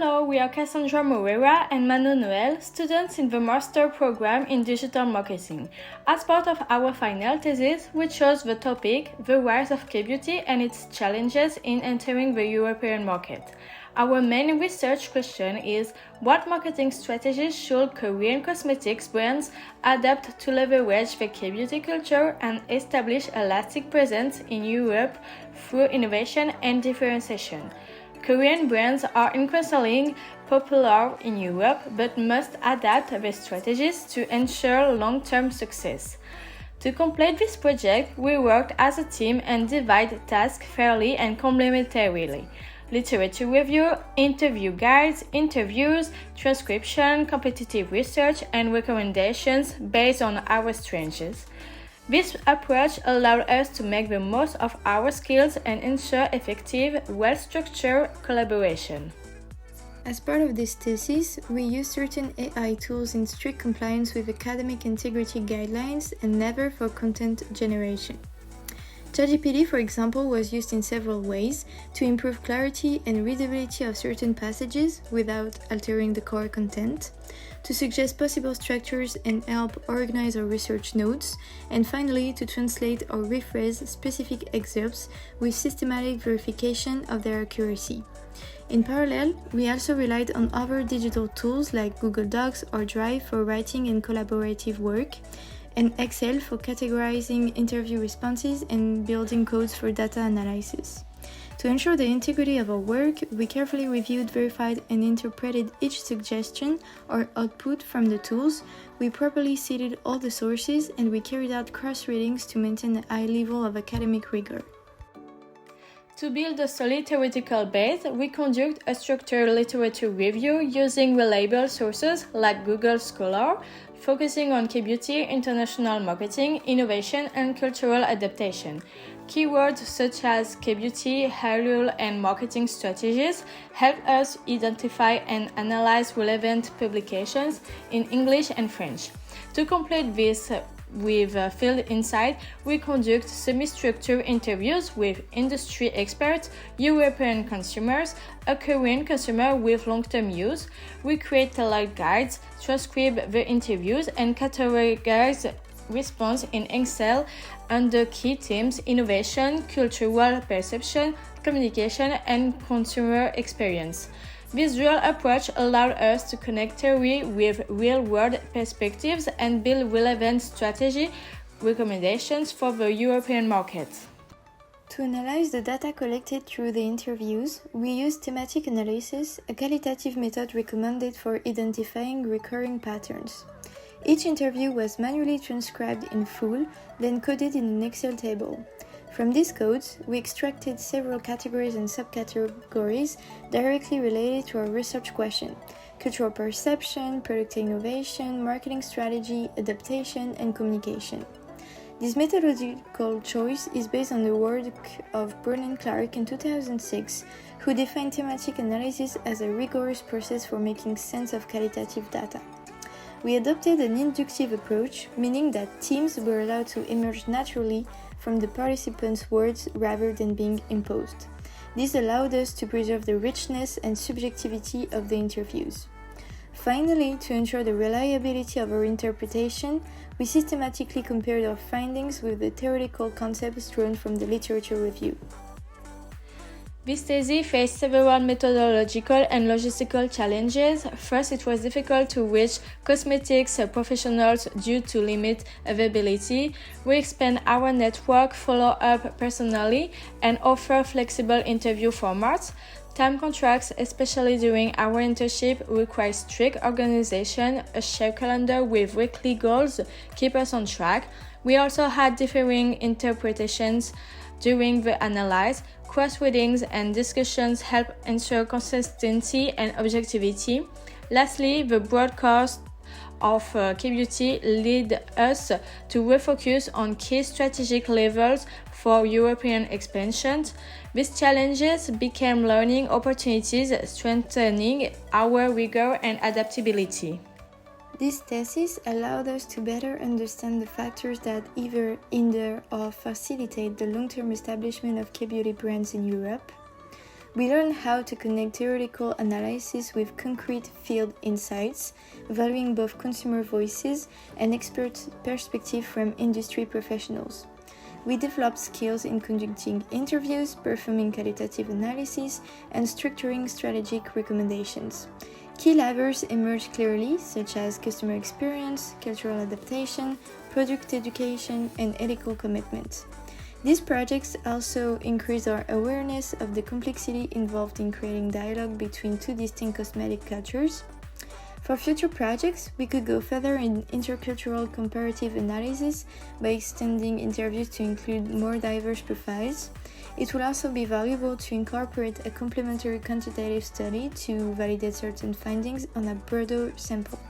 Hello, we are Cassandra Moreira and Manon Noël, students in the Master Program in Digital Marketing. As part of our final thesis, we chose the topic, the rise of K-beauty and its challenges in entering the European market. Our main research question is, what marketing strategies should Korean cosmetics brands adopt to leverage the K-beauty culture and establish a lasting presence in Europe through innovation and differentiation? Korean brands are increasingly popular in Europe but must adapt their strategies to ensure long-term success. To complete this project, we worked as a team and divided tasks fairly and complementarily. Literature review, interview guides, interviews, transcription, competitive research, and recommendations based on our strengths. This approach allowed us to make the most of our skills and ensure effective, well-structured collaboration. As part of this thesis, we used certain AI tools in strict compliance with academic integrity guidelines and never for content generation. ChatGPT, for example, was used in several ways to improve clarity and readability of certain passages without altering the core content, to suggest possible structures and help organize our research notes, and finally to translate or rephrase specific excerpts with systematic verification of their accuracy. In parallel, we also relied on other digital tools like Google Docs or Drive for writing and collaborative work, and Excel for categorizing interview responses and building codes for data analysis. To ensure the integrity of our work, we carefully reviewed, verified, and interpreted each suggestion or output from the tools, we properly cited all the sources, and we carried out cross-readings to maintain a high level of academic rigor. To build a solid theoretical base, we conduct a structured literature review using reliable sources like Google Scholar, focusing on K-beauty, international marketing, innovation, and cultural adaptation. Keywords such as K-beauty, Hallyu, and marketing strategies help us identify and analyze relevant publications in English and French. To complete this with field insight, we conduct semi-structured interviews with industry experts, European consumers, a Korean consumer with long-term use. We create tailored guides, transcribe the interviews, and categorize response in Excel under key themes: innovation, cultural perception, communication, and consumer experience. This dual approach allowed us to connect theory with real-world perspectives and build relevant strategy recommendations for the European market. To analyze the data collected through the interviews, we used thematic analysis, a qualitative method recommended for identifying recurring patterns. Each interview was manually transcribed in full, then coded in an Excel table. From these codes, we extracted several categories and subcategories directly related to our research question: cultural perception, product innovation, marketing strategy, adaptation, and communication. This methodological choice is based on the work of Brennan Clark in 2006, who defined thematic analysis as a rigorous process for making sense of qualitative data. We adopted an inductive approach, meaning that teams were allowed to emerge naturally from the participants' words rather than being imposed. This allowed us to preserve the richness and subjectivity of the interviews. Finally, to ensure the reliability of our interpretation, we systematically compared our findings with the theoretical concepts drawn from the literature review. This thesis faced several methodological and logistical challenges. First, it was difficult to reach cosmetics professionals due to limited availability. We expand our network, follow up personally, and offer flexible interview formats. Time contracts, especially during our internship, require strict organization. A shared calendar with weekly goals keep us on track. We also had differing interpretations during the analysis. Cross-readings and discussions help ensure consistency and objectivity. Lastly, the broadcast of K-beauty led us to refocus on key strategic levels for European expansion. These challenges became learning opportunities, strengthening our rigor and adaptability. This thesis allowed us to better understand the factors that either hinder or facilitate the long-term establishment of K-beauty brands in Europe. We learned how to connect theoretical analysis with concrete field insights, valuing both consumer voices and expert perspective from industry professionals. We developed skills in conducting interviews, performing qualitative analysis, and structuring strategic recommendations. Key levers emerged clearly, such as customer experience, cultural adaptation, product education, and ethical commitment. These projects also increase our awareness of the complexity involved in creating dialogue between two distinct cosmetic cultures. For future projects, we could go further in intercultural comparative analysis by extending interviews to include more diverse profiles. It will also be valuable to incorporate a complementary quantitative study to validate certain findings on a broader sample.